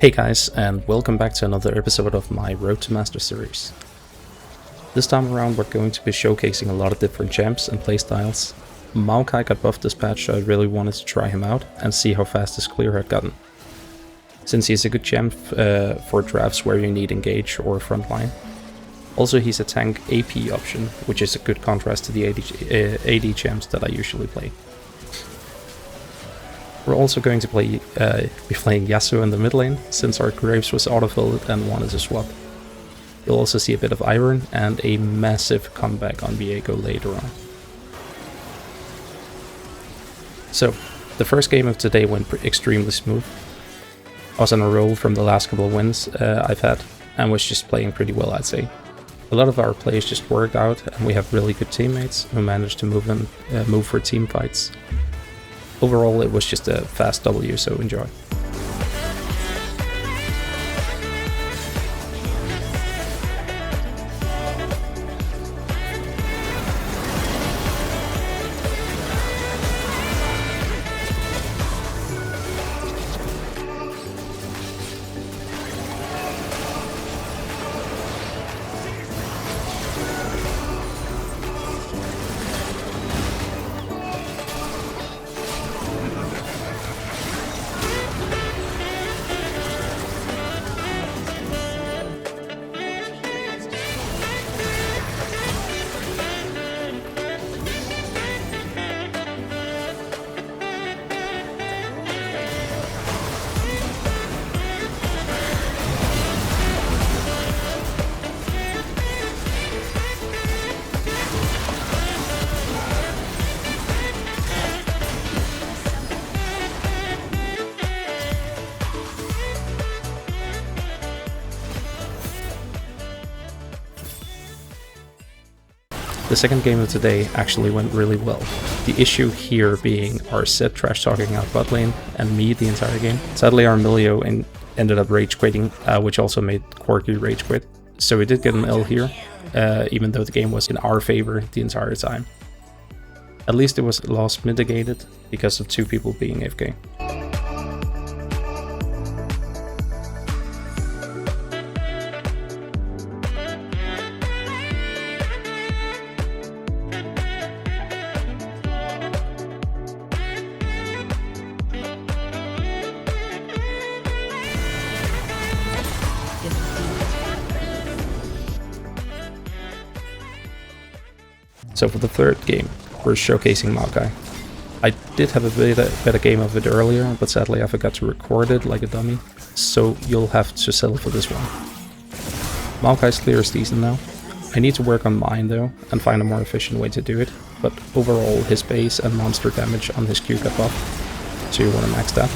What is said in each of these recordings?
Hey guys, and welcome back to another episode of my Road to Master series. This time around we're going to be showcasing a lot of different champs and playstyles. Maokai got buffed this patch, so I really wanted to try him out and see how fast his clear had gotten. Since he's a good champ for drafts where you need engage or frontline. Also he's a tank AP option, which is a good contrast to the AD champs that I usually play. We're also going to be playing Yasuo in the mid lane, since our Graves was autofilled and wanted to swap. You'll also see a bit of Iron and a massive comeback on Viego later on. So, the first game of today went extremely smooth. I was on a roll from the last couple of wins I've had, and was just playing pretty well, I'd say. A lot of our plays just worked out, and we have really good teammates who managed to move for team fights. Overall, it was just a fast W, so enjoy. The second game of today actually went really well. The issue here being our Sid trash talking out bot lane and me the entire game. Sadly our Milio ended up rage quitting, which also made Quirky rage quit. So we did get an L here, even though the game was in our favor the entire time. At least it was loss mitigated because of two people being AFK. So for the third game, we're showcasing Maokai. I did have a better game of it earlier, but sadly I forgot to record it like a dummy, so you'll have to settle for this one. Maokai's clear is decent now. I need to work on mine though, and find a more efficient way to do it, but overall his base and monster damage on his Q got buffed, so you want to max that.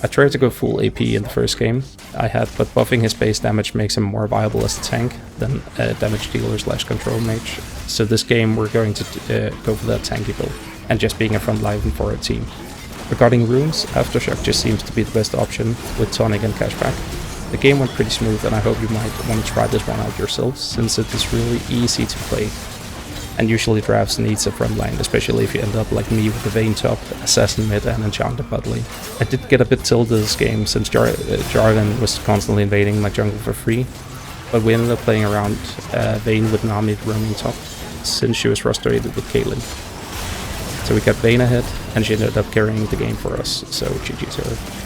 I tried to go full AP in the first game but buffing his base damage makes him more viable as a tank than a damage dealer / control mage. So this game we're going to go for that tanky build, and just being a front line for a team. Regarding runes, Aftershock just seems to be the best option with tonic and cashback. The game went pretty smooth, and I hope you might want to try this one out yourselves, since it is really easy to play. And usually drafts needs a front line, especially if you end up like me with the Vayne top, Assassin mid and Enchanted bot lane. I did get a bit tilted this game since Jarvan was constantly invading my jungle for free, but we ended up playing around Vayne with Nami roaming top, since she was frustrated with Caitlyn. So we got Vayne ahead, and she ended up carrying the game for us, so GG to her.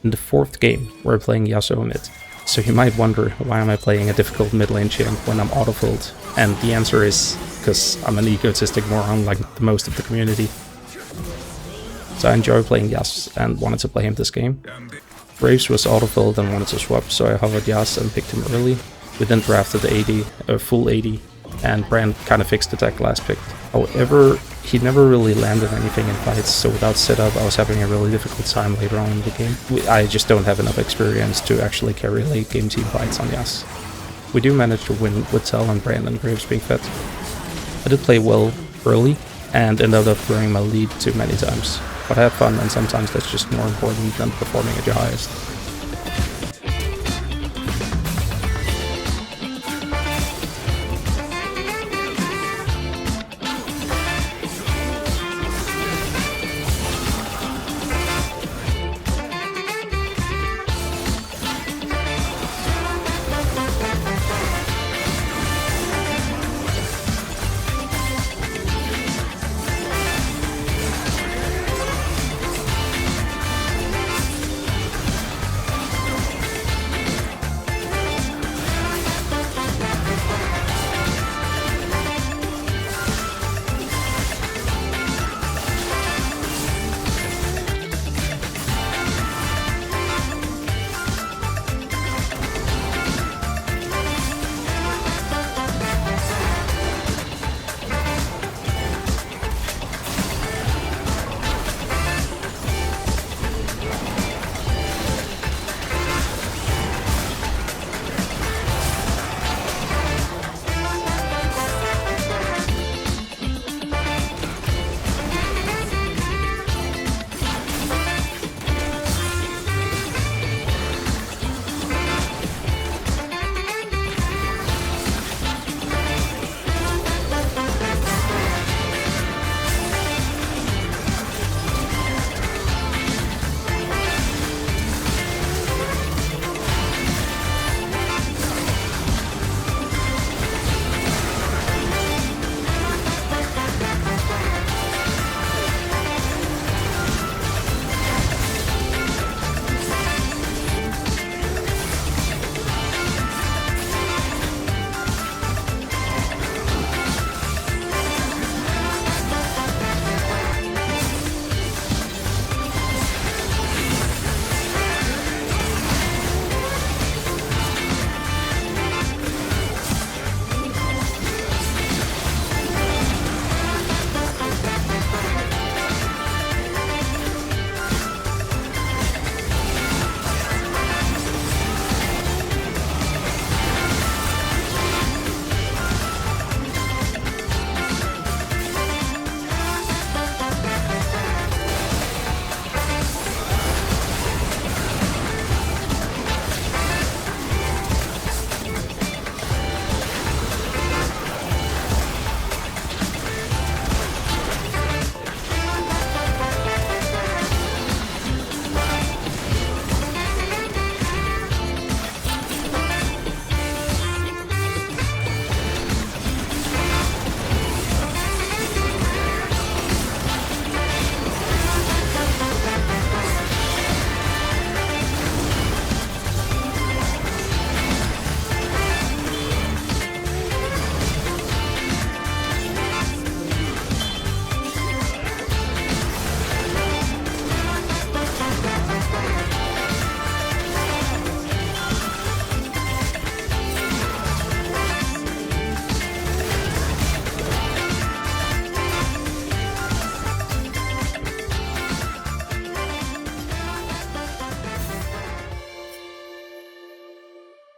In the fourth game, we're playing Yasuo mid. So you might wonder, why am I playing a difficult mid lane champ when I'm auto-filled? And the answer is, because I'm an egotistic moron like the most of the community. So I enjoy playing Yas and wanted to play him this game. Graves was auto-filled and wanted to swap, so I hovered Yas and picked him early. We then drafted the 80, full 80, and Brand kind of fixed the deck last pick. However, he never really landed anything in fights, so without setup I was having a really difficult time later on in the game. I just don't have enough experience to actually carry late game team fights on Yas. We do manage to win with Tel and Brand and Graves being fed. I did play well early and ended up throwing my lead too many times. But I had fun, and sometimes that's just more important than performing at your highest.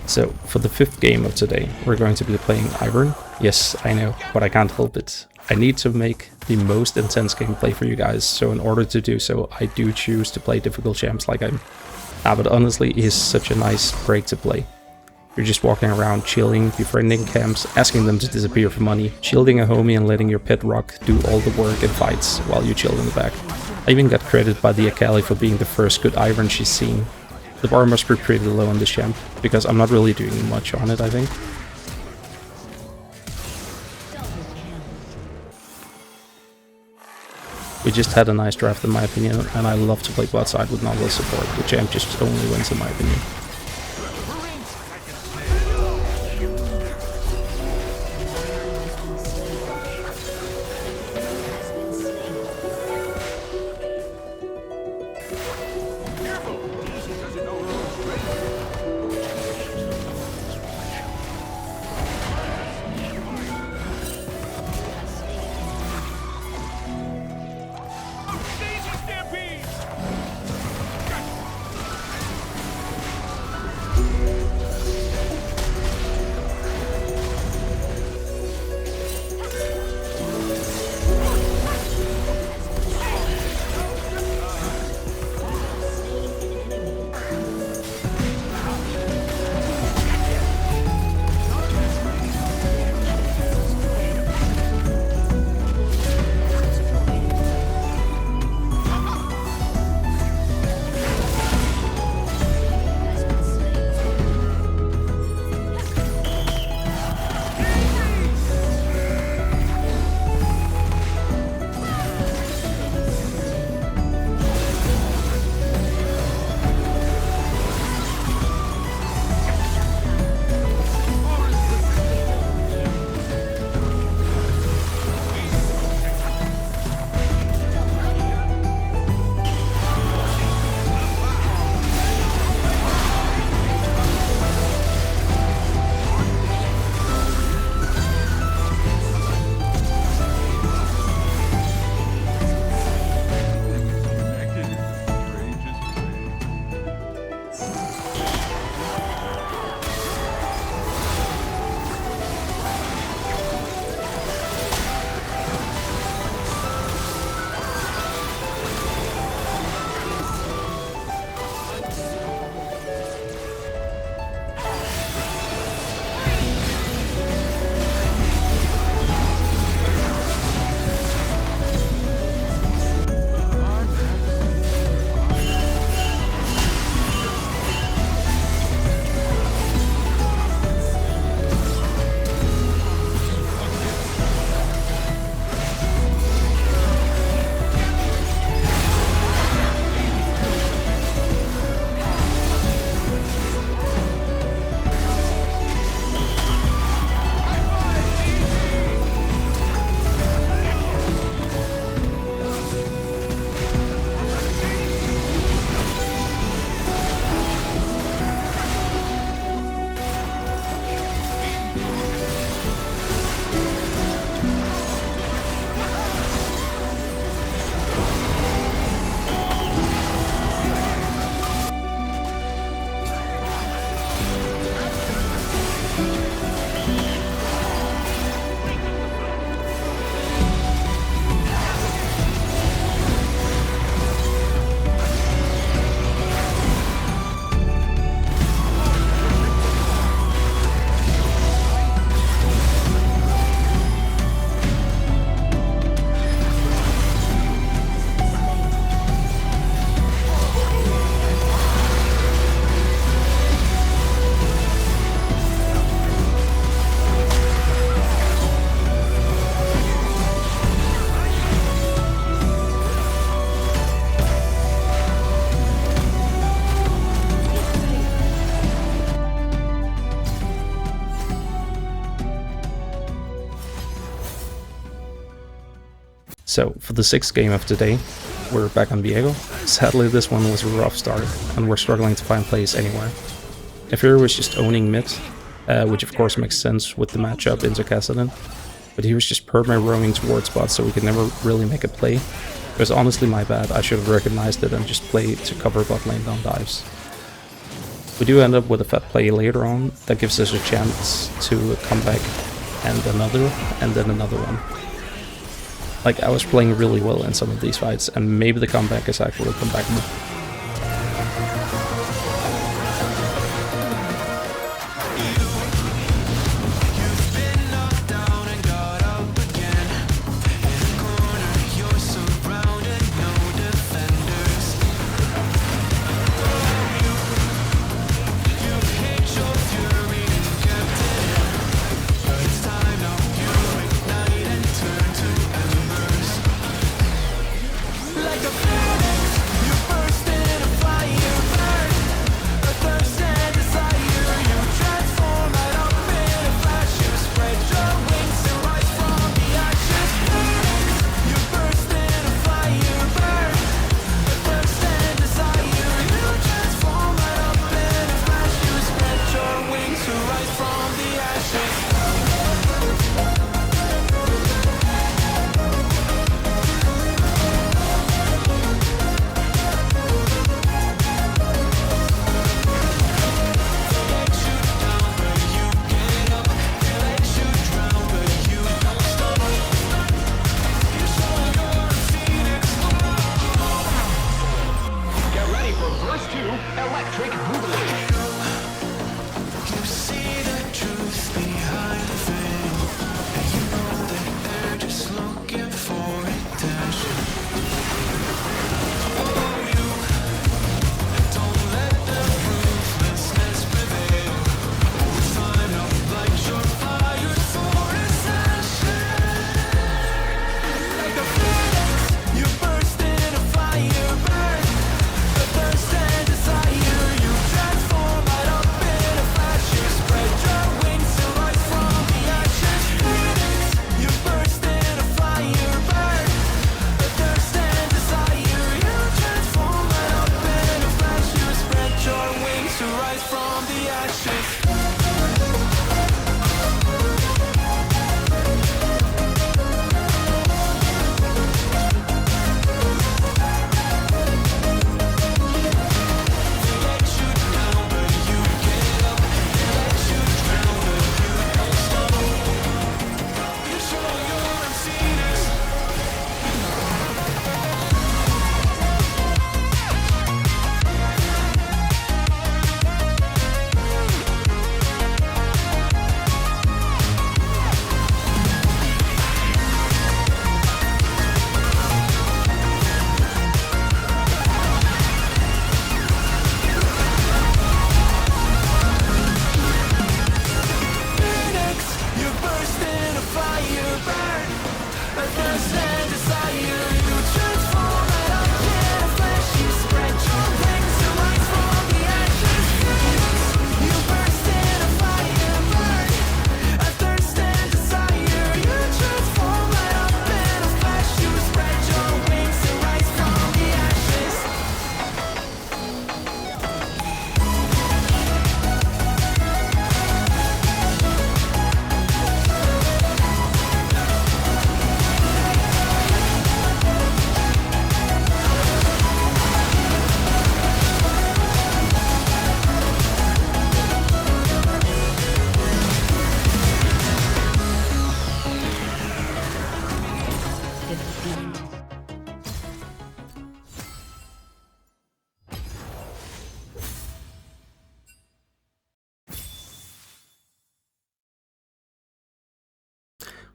So, for the fifth game of today, we're going to be playing Ivern. Yes, I know, but I can't help it. I need to make the most intense gameplay for you guys, so in order to do so, I do choose to play difficult champs like him. But honestly, he's such a nice break to play. You're just walking around, chilling, befriending camps, asking them to disappear for money, shielding a homie and letting your pet rock do all the work in fights while you chill in the back. I even got credited by the Akali for being the first good Ivern she's seen. The bar must be pretty low on this champ, because I'm not really doing much on it, I think. We just had a nice draft in my opinion, and I love to play bot side with Nautilus support. The champ just only wins in my opinion. So for the 6th game of today, we're back on Viego. Sadly this one was a rough start, and we're struggling to find plays anywhere. Ifir was just owning mid, which of course makes sense with the matchup into Kassadin, but he was just perma roaming towards bot, so we could never really make a play. It was honestly my bad. I should have recognized it and just played to cover bot lane down dives. We do end up with a fat play later on that gives us a chance to come back and then another one. Like, I was playing really well in some of these fights, and maybe the comeback is actually comebackable.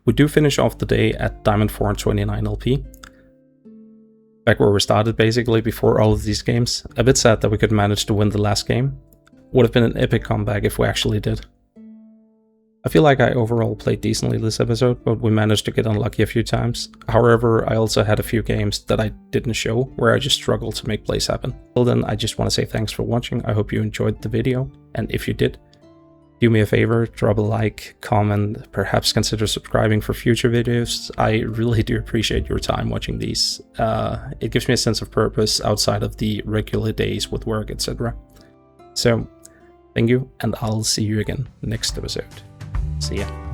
We do finish off the day at Diamond 429 LP. Back where we started, basically, before all of these games. A bit sad that we couldn't manage to win the last game. Would have been an epic comeback if we actually did. I feel like I overall played decently this episode, but we managed to get unlucky a few times. However, I also had a few games that I didn't show, where I just struggled to make plays happen. Till then, I just want to say thanks for watching. I hope you enjoyed the video, and if you did, do me a favor, drop a like, comment, perhaps consider subscribing for future videos. I really do appreciate your time watching these. It gives me a sense of purpose outside of the regular days with work, etc. So, thank you, and I'll see you again next episode. See ya.